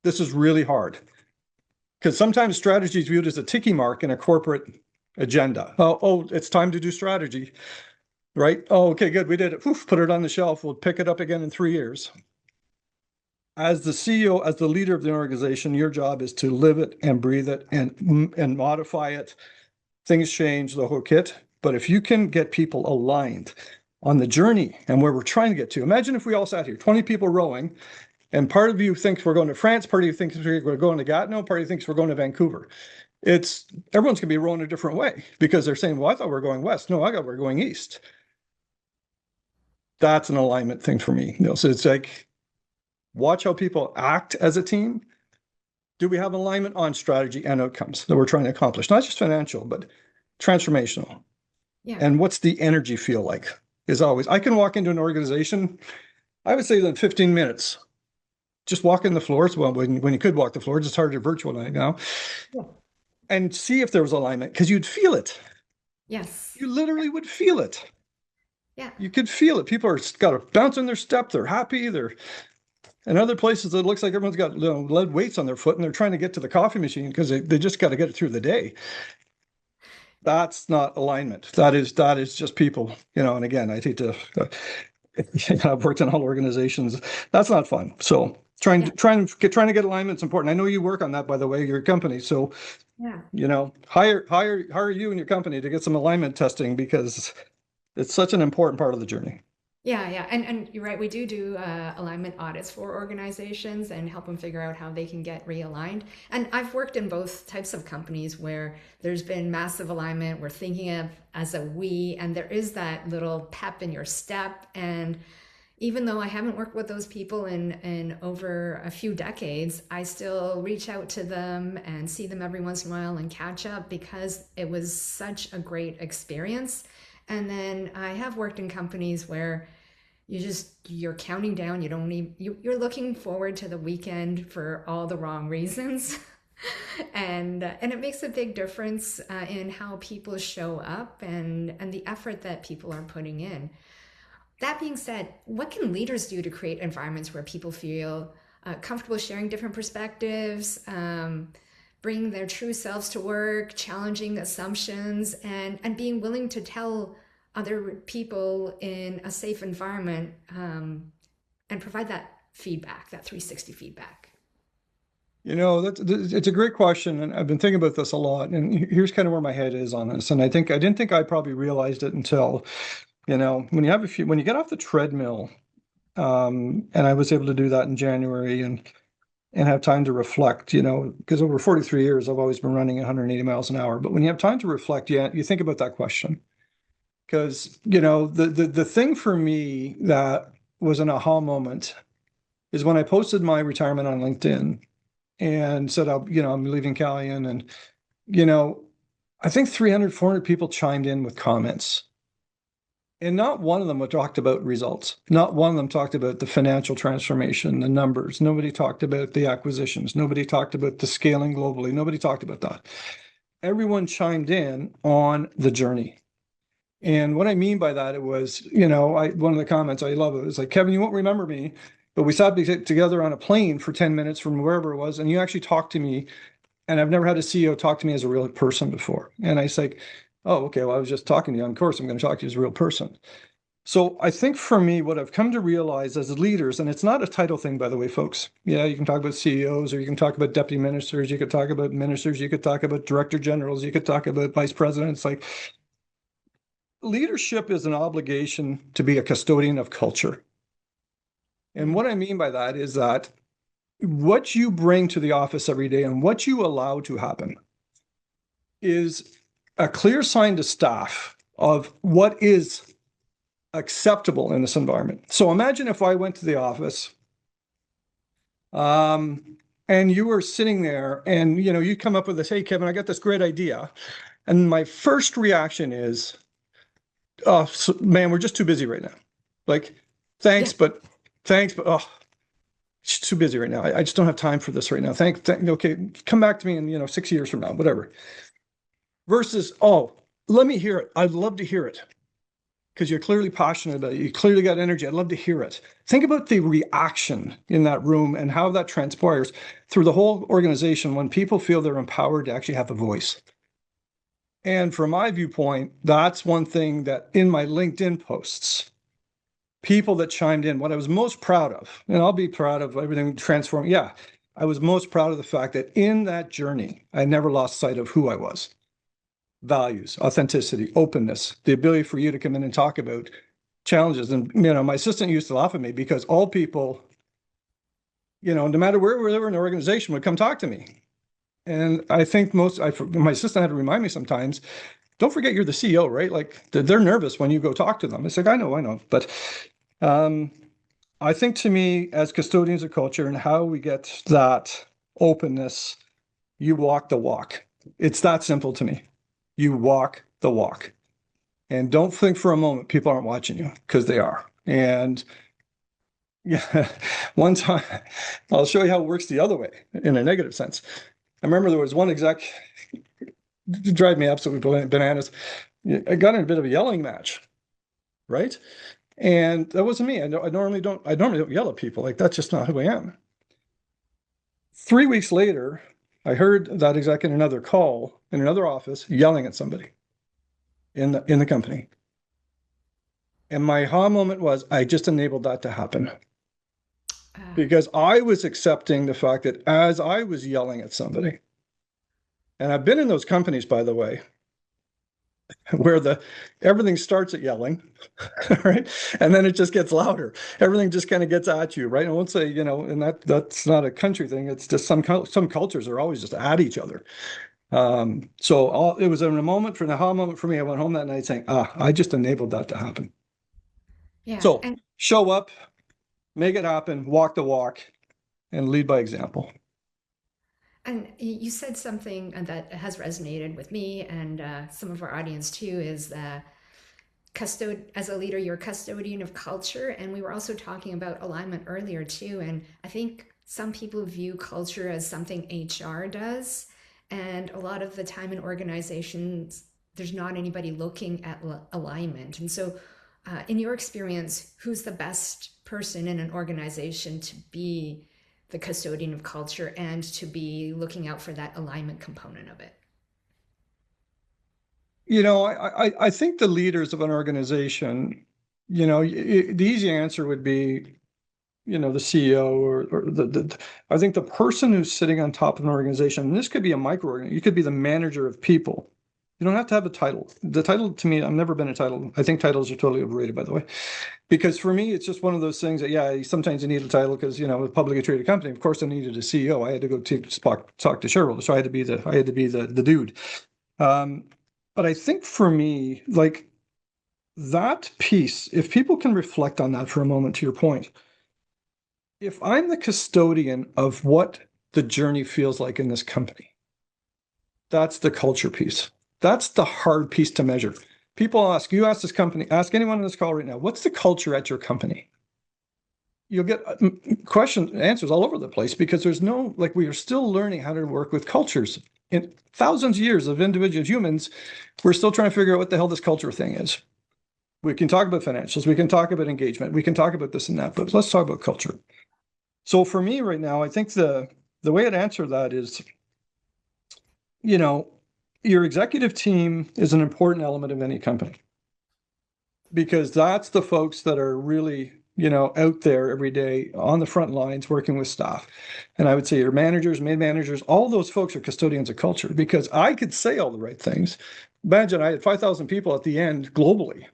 This is really hard, because sometimes strategy is viewed as a ticky mark in a corporate agenda. Oh, it's time to do strategy, right? Oh, okay, good. We did it. Oof, put it on the shelf. We'll pick it up again in 3 years. As the CEO, as the leader of the organization, your job is to live it and breathe it and modify it. Things change, the whole kit. But if you can get people aligned on the journey and where we're trying to get to, imagine if we all sat here, 20 people rowing, and part of you thinks we're going to France, part of you thinks we're going to Gatineau, part of you thinks we're going to Vancouver. Everyone's going to be rowing a different way, because they're saying, well, I thought we were going west. No, I thought we were going east. That's an alignment thing for me. So it's like, watch how people act as a team. Do we have alignment on strategy and outcomes that we're trying to accomplish? Not just financial, but transformational. Yeah. And what's the energy feel like? Is always, I can walk into an organization, I would say that in 15 minutes, just walk in the floors. Well, when you could walk the floors, it's harder virtual now. Yeah. And see if there was alignment, because you'd feel it. Yes. You literally would feel it. Yeah. You could feel it. People are got a bounce in their step. They're happy. In other places, it looks like everyone's got lead weights on their foot and they're trying to get to the coffee machine because they just got to get it through the day. That's not alignment. That is just people, and again, I hate to, I've worked in all organizations. That's not fun. So trying Yeah. to get alignment is important. I know you work on that, by the way, your company. So, Yeah. hire you and your company to get some alignment testing, because it's such an important part of the journey. Yeah, yeah, and you're right. We do alignment audits for organizations and help them figure out how they can get realigned. And I've worked in both types of companies where there's been massive alignment. We're thinking of as a we, and there is that little pep in your step. And even though I haven't worked with those people in over a few decades, I still reach out to them and see them every once in a while and catch up, because it was such a great experience. And then I have worked in companies where you're counting down. You don't even you're looking forward to the weekend for all the wrong reasons. And it makes a big difference in how people show up and the effort that people are putting in. That being said, what can leaders do to create environments where people feel comfortable sharing different perspectives, bringing their true selves to work, challenging assumptions, and being willing to tell other people in a safe environment and provide that feedback, that 360 feedback? It's a great question, and I've been thinking about this a lot. And here's kind of where my head is on this. And I didn't think I probably realized it until, when you get off the treadmill, and I was able to do that in January and have time to reflect, because over 43 years I've always been running 180 miles an hour. But when you have time to reflect, yeah, you think about that question. Because, the thing for me that was an aha moment is when I posted my retirement on LinkedIn and said, I'm leaving Calian. And, you know, I think 300, 400 people chimed in with comments. And not one of them talked about results. Not one of them talked about the financial transformation, the numbers. Nobody talked about the acquisitions. Nobody talked about the scaling globally. Nobody talked about that. Everyone chimed in on the journey. And what I mean by that, it was, one of the comments I love it was like, Kevin, you won't remember me, but we sat together on a plane for 10 minutes from wherever it was, and you actually talked to me. And I've never had a CEO talk to me as a real person before. And I say, oh, okay, well, I was just talking to you. Of course, I'm going to talk to you as a real person. So I think for me, what I've come to realize as leaders, and it's not a title thing, by the way, folks. Yeah, you can talk about CEOs, or you can talk about deputy ministers, you could talk about ministers, you could talk about director generals, you could talk about vice presidents. Like, leadership is an obligation to be a custodian of culture. And what I mean by that is that what you bring to the office every day and what you allow to happen is a clear sign to staff of what is acceptable in this environment. So imagine if I went to the office and you were sitting there and you come up with this, hey, Kevin, I got this great idea. And my first reaction is, oh, man, we're just too busy right now. Like, thanks, Yeah. but oh, it's too busy right now. I just don't have time for this right now. Okay, come back to me in 6 years from now, whatever. Versus, oh, let me hear it. I'd love to hear it because you're clearly passionate about it. You clearly got energy. I'd love to hear it. Think about the reaction in that room and how that transpires through the whole organization when people feel they're empowered to actually have a voice. And from my viewpoint, that's one thing that in my LinkedIn posts, people that chimed in, what I was most proud of, and I'll be proud of everything transforming. Yeah, I was most proud of the fact that in that journey, I never lost sight of who I was. Values, authenticity, openness, the ability for you to come in and talk about challenges. And, my assistant used to laugh at me because all people, no matter where they were in the organization, would come talk to me. And I think my assistant had to remind me sometimes, don't forget you're the CEO, right? Like they're nervous when you go talk to them. It's like, I know. But I think to me, as custodians of culture and how we get that openness, you walk the walk. It's that simple to me. You walk the walk. And don't think for a moment people aren't watching you, because they are. And yeah, one time, I'll show you how it works the other way in a negative sense. I remember there was one exec, it drive me absolutely bananas. I got in a bit of a yelling match, right? And that wasn't me. I normally don't yell at people. Like, that's just not who I am. 3 weeks later, I heard that exec in another call in another office yelling at somebody in the company. And my aha moment was, I just enabled that to happen. Because I was accepting the fact that as I was yelling at somebody, and I've been in those companies, by the way, where everything starts at yelling, right? And then it just gets louder. Everything just kind of gets at you, right? I won't say, and that's not a country thing. It's just some cultures are always just at each other. So it was in a moment, for an aha moment for me. I went home that night saying, I just enabled that to happen. Yeah. So show up, make it happen, walk the walk, and lead by example. And you said something that has resonated with me and some of our audience too, is as a leader, you're a custodian of culture. And we were also talking about alignment earlier too. And I think some people view culture as something HR does. And a lot of the time in organizations, there's not anybody looking at alignment. And so in your experience, who's the best person in an organization to be the custodian of culture and to be looking out for that alignment component of it? I think the leaders of an organization, the easy answer would be, the CEO or I think the person who's sitting on top of an organization, and this could be a micro, you could be the manager of people. You don't have to have a title. The title to me, I've never been a title. I think titles are totally overrated, by the way, because for me, it's just one of those things that, yeah, sometimes you need a title because, a publicly traded company, of course, I needed a CEO. I had to go talk to shareholders. So I had to be the dude. But I think for me, like that piece, if people can reflect on that for a moment, to your point, if I'm the custodian of what the journey feels like in this company, that's the culture piece. That's the hard piece to measure. People ask this company, ask anyone on this call right now, what's the culture at your company? You'll get answers all over the place because we are still learning how to work with cultures. In thousands of years of individual humans, we're still trying to figure out what the hell this culture thing is. We can talk about financials, we can talk about engagement, we can talk about this and that, but let's talk about culture. So for me right now, I think the way I'd answer that is, your executive team is an important element of any company because that's the folks that are really, out there every day on the front lines working with staff. And I would say your managers, mid managers, all those folks are custodians of culture because I could say all the right things. Imagine I had 5,000 people at the end globally.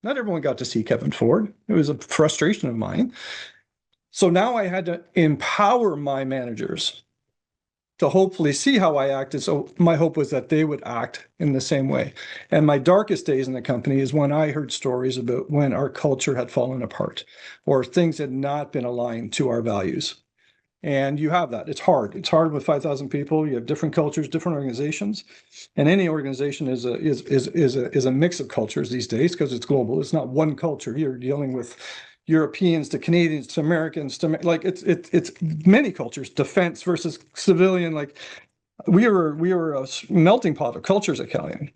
Not everyone got to see Kevin Ford. It was a frustration of mine. So now I had to empower my managers to hopefully see how I acted. So my hope was that they would act in the same way. And my darkest days in the company is when I heard stories about when our culture had fallen apart or things had not been aligned to our values. And you have that. It's hard. It's hard with 5,000 people. You have different cultures, different organizations, and any organization is a mix of cultures these days because it's global. It's not one culture. You're dealing with Europeans to Canadians to Americans to it's many cultures. Defense versus civilian. Like we were a melting pot of cultures at Calian,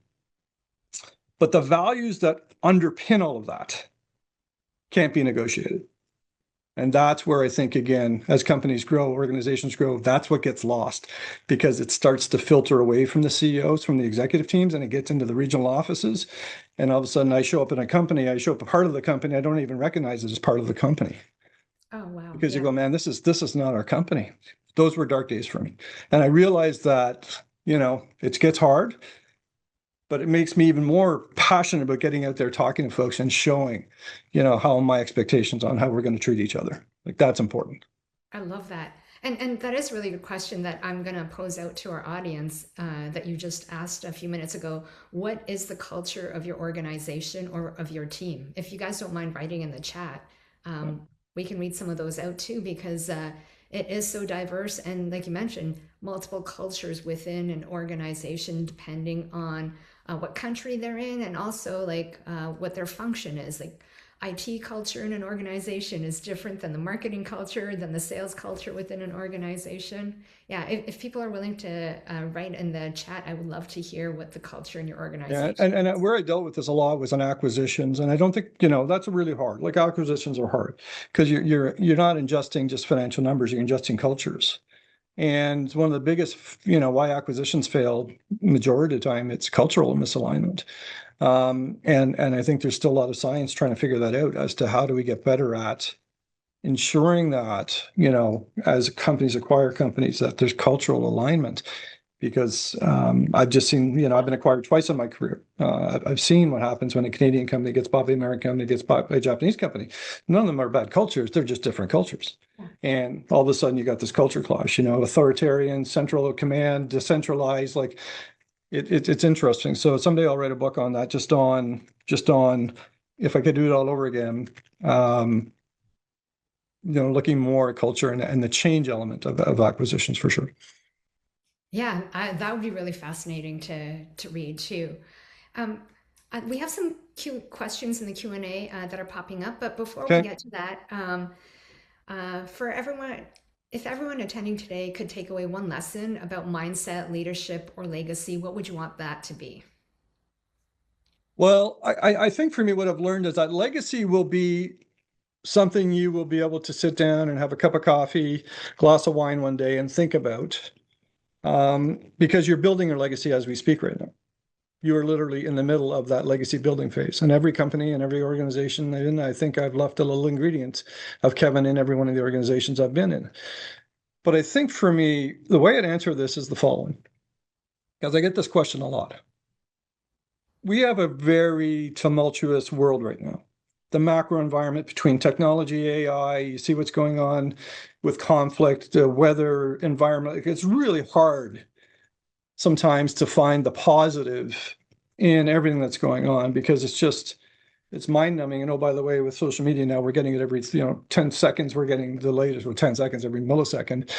but the values that underpin all of that can't be negotiated. And that's where I think, again, as companies grow, organizations grow, that's what gets lost because it starts to filter away from the CEOs, from the executive teams, and it gets into the regional offices. And all of a sudden I show up in a company, I show up a part of the company, I don't even recognize it as part of the company. Oh, wow. Because you go, man, this is not our company. Those were dark days for me. And I realized that, it gets hard, but it makes me even more passionate about getting out there, talking to folks and showing, how my expectations on how we're going to treat each other. Like that's important. I love that. And that is really a good question that I'm going to pose out to our audience that you just asked a few minutes ago. What is the culture of your organization or of your team? If you guys don't mind writing in the chat, we can read some of those out too because it is so diverse. And like you mentioned, multiple cultures within an organization depending on what country they're in and also what their function is. Like IT culture in an organization is different than the marketing culture, than the sales culture within an organization. Yeah, if people are willing to write in the chat, I would love to hear what the culture in your organization and where I dealt with this a lot was on acquisitions, and I don't think that's really hard. Like acquisitions are hard because you're not ingesting just financial numbers, you're ingesting cultures. And one of the biggest, why acquisitions fail majority of the time, it's cultural misalignment. And I think there's still a lot of science trying to figure that out as to how do we get better at ensuring that, as companies acquire companies, that there's cultural alignment. Because I've just seen, I've been acquired twice in my career. I've seen what happens when a Canadian company gets bought by an American company, gets bought by a Japanese company. None of them are bad cultures. They're just different cultures. And all of a sudden you got this culture clash, authoritarian, central command, decentralized, like it's interesting. So someday I'll write a book on that, just on if I could do it all over again, looking more at culture and the change element of acquisitions for sure. Yeah, that would be really fascinating to read too. Um, we have some questions in the Q&A that are popping up, but before we get to that, for everyone, if everyone attending today could take away one lesson about mindset, leadership, or legacy, what would you want that to be? Well, I think for me, what I've learned is that legacy will be something you will be able to sit down and have a cup of coffee, glass of wine one day and think about, because you're building your legacy as we speak right now. You are literally in the middle of that legacy building phase. And every company and every organization, and I think I've left a little ingredient of Kevin in every one of the organizations I've been in. But I think for me, the way I'd answer this is the following, because I get this question a lot. We have a very tumultuous world right now. The macro environment between technology, AI, you see what's going on with conflict, weather, environment. It's really hard sometimes to find the positive in everything that's going on because it's mind numbing. And oh, by the way, with social media now, we're getting it every 10 seconds. We're getting the latest with 10 seconds every millisecond.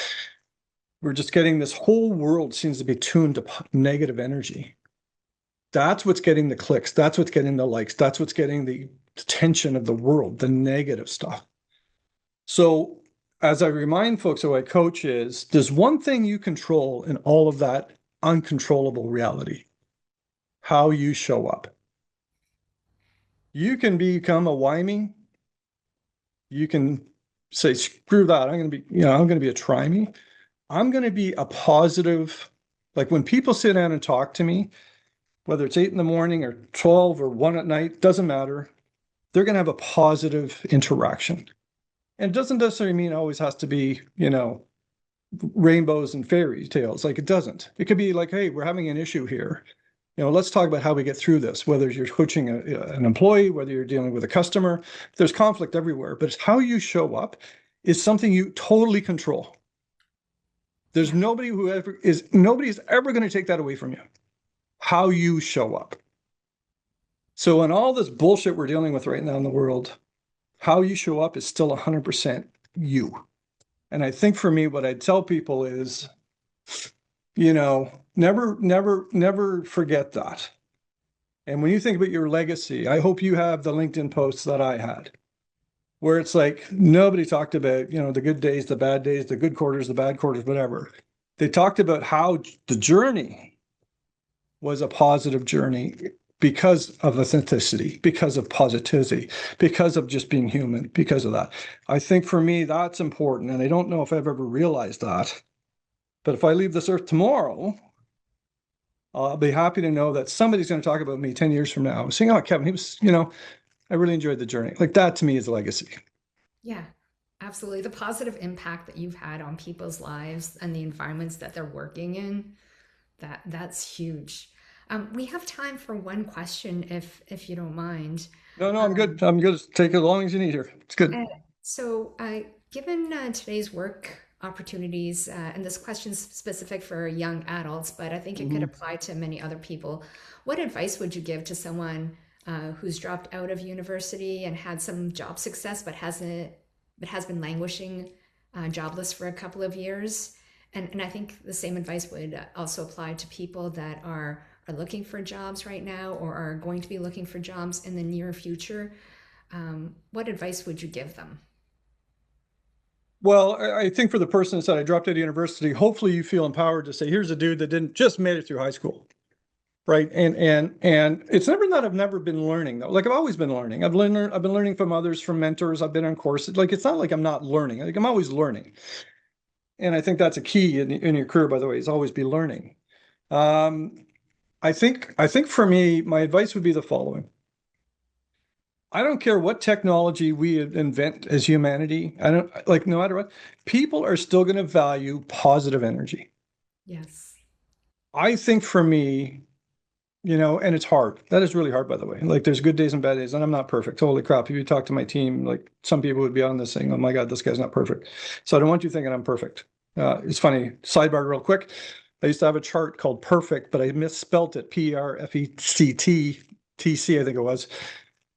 We're just getting this whole world seems to be tuned to negative energy. That's what's getting the clicks. That's what's getting the likes. That's what's getting the attention of the world, the negative stuff. So as I remind folks who I coach is, there's one thing you control in all of that uncontrollable reality, how you show up. You can become a whiny. You can say, screw that. I'm going to be a try me. I'm going to be a positive. Like when people sit down and talk to me, whether it's 8 in the morning or 12 or 1 at night, doesn't matter. They're going to have a positive interaction. And it doesn't necessarily mean it always has to be, rainbows and fairy tales. Like it doesn't. It could be like, hey, we're having an issue here. Let's talk about how we get through this, whether you're coaching an employee, whether you're dealing with a customer. There's conflict everywhere, but it's how you show up is something you totally control. There's nobody's ever going to take that away from you. How you show up. So in all this bullshit we're dealing with right now in the world, how you show up is still 100% you. And I think for me, what I'd tell people is, never forget that. And when you think about your legacy, I hope you have the LinkedIn posts that I had, where it's like nobody talked about, the good days, the bad days, the good quarters, the bad quarters, whatever. They talked about how the journey was a positive journey because of authenticity, because of positivity, because of just being human, because of that. I think for me, that's important. And I don't know if I've ever realized that. But if I leave this earth tomorrow, I'll be happy to know that somebody's going to talk about me 10 years from now, saying, oh, Kevin, he was, I really enjoyed the journey. Like that to me is a legacy. Yeah, absolutely. The positive impact that you've had on people's lives and the environments that they're working in, that's huge. We have time for one question if you don't mind. No, I'm good. I'm good. Take as long as you need here. It's good. Uh, so, given today's work opportunities, and this question's specific for young adults, but I think it could Mhm. apply to many other people, what advice would you give to someone who's dropped out of university and had some job success, but has been languishing jobless for a couple of years? And I think the same advice would also apply to people that are looking for jobs right now or are going to be looking for jobs in the near future. What advice would you give them? Well, I think for the person that said I dropped out of university, hopefully you feel empowered to say, here's a dude that didn't just made it through high school. Right. And it's never that I've never been learning though. Like I've always been learning. I've been learning from others, from mentors. I've been on courses. Like it's not like I'm not learning. Like I'm always learning. And I think that's a key in your career, by the way, is always be learning. Um, I think for me, my advice would be the following. I don't care what technology we invent as humanity. I don't like no matter what, people are still going to value positive energy. Yes. I think for me, and it's hard. That is really hard, by the way. Like there's good days and bad days, and I'm not perfect. Holy crap. If you talk to my team, like some people would be on this saying, oh my God, this guy's not perfect. So I don't want you thinking I'm perfect. It's funny. Sidebar real quick. I used to have a chart called perfect, but I misspelt it. Perfect, I think it was.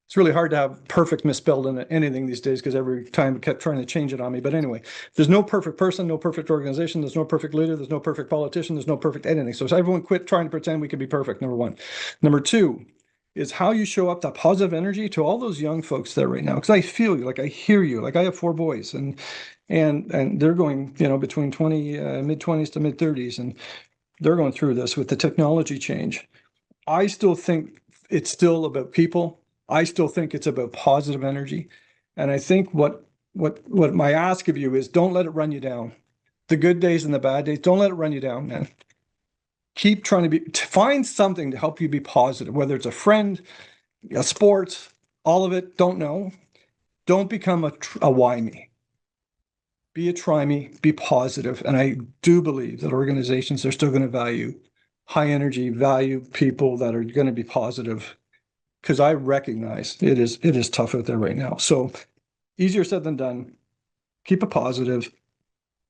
It's really hard to have perfect misspelled in anything these days because every time it kept trying to change it on me. But anyway, there's no perfect person, no perfect organization, there's no perfect leader, there's no perfect politician, there's no perfect anything. So everyone quit trying to pretend we can be perfect, number one. Number two is how you show up that positive energy to all those young folks there right now. Because I feel you, like I hear you, like I have 4 boys and they're going, between 20, mid-20s to mid-30s, and they're going through this with the technology change. I still think it's still about people. I still think it's about positive energy. And I think what my ask of you is, don't let it run you down. The good days and the bad days, don't let it run you down, man. Keep trying to find something to help you be positive, whether it's a friend, a sport, all of it, don't know. Don't become a why me. Be a try me, be positive. And I do believe that organizations are still going to value high energy, value people that are going to be positive, because I recognize it is tough out there right now. So easier said than done. Keep it positive.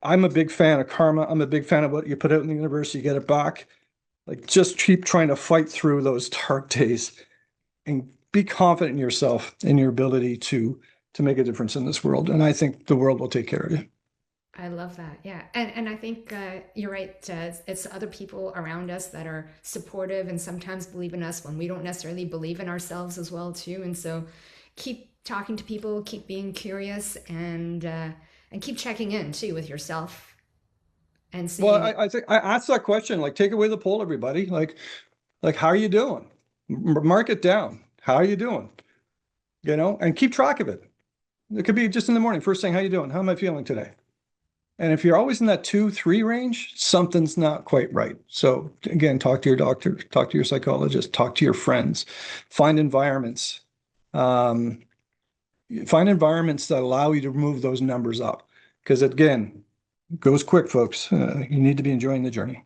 I'm a big fan of karma. I'm a big fan of what you put out in the universe, you get it back. Like, just keep trying to fight through those dark days and be confident in yourself and your ability to make a difference in this world. And I think the world will take care of you. I love that. Yeah. And I think you're right. It's other people around us that are supportive and sometimes believe in us when we don't necessarily believe in ourselves as well, too. And so keep talking to people, keep being curious, and keep checking in, too, with yourself and Well, seeing. I think I asked that question, like, take away the poll, everybody. Like, how are you doing? Mark it down. How are you doing? And keep track of it. It could be just in the morning, first thing, how you doing? How am I feeling today? And if you're always in that 2-3 range, something's not quite right. So again, talk to your doctor, talk to your psychologist, talk to your friends, find environments. Um, find environments that allow you to move those numbers up. Because again, it goes quick, folks. You need to be enjoying the journey.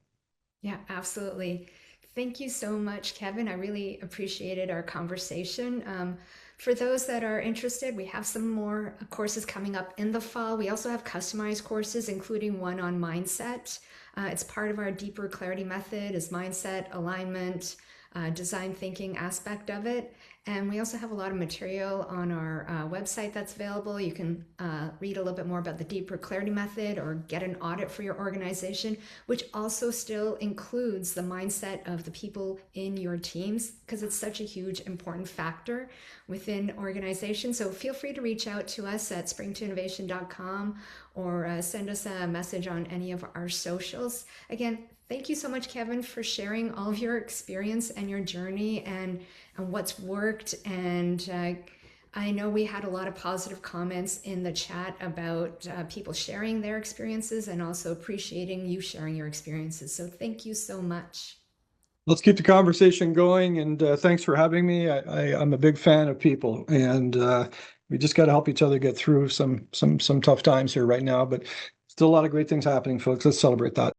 Yeah, absolutely. Thank you so much, Kevin. I really appreciated our conversation. For those that are interested, we have some more courses coming up in the fall. We also have customized courses, including one on mindset. It's part of our deeper clarity method is mindset, alignment, design thinking aspect of it. And we also have a lot of material on our website that's available. You can read a little bit more about the deeper clarity method or get an audit for your organization, which also still includes the mindset of the people in your teams, because it's such a huge, important factor within organizations. So feel free to reach out to us at spring2innovation.com or send us a message on any of our socials. Again, thank you so much, Kevin, for sharing all of your experience and your journey and what's worked. And I know we had a lot of positive comments in the chat about people sharing their experiences and also appreciating you sharing your experiences. So thank you so much. Let's keep the conversation going. And thanks for having me. I'm a big fan of people, and we just got to help each other get through some tough times here right now. But still a lot of great things happening, folks. Let's celebrate that.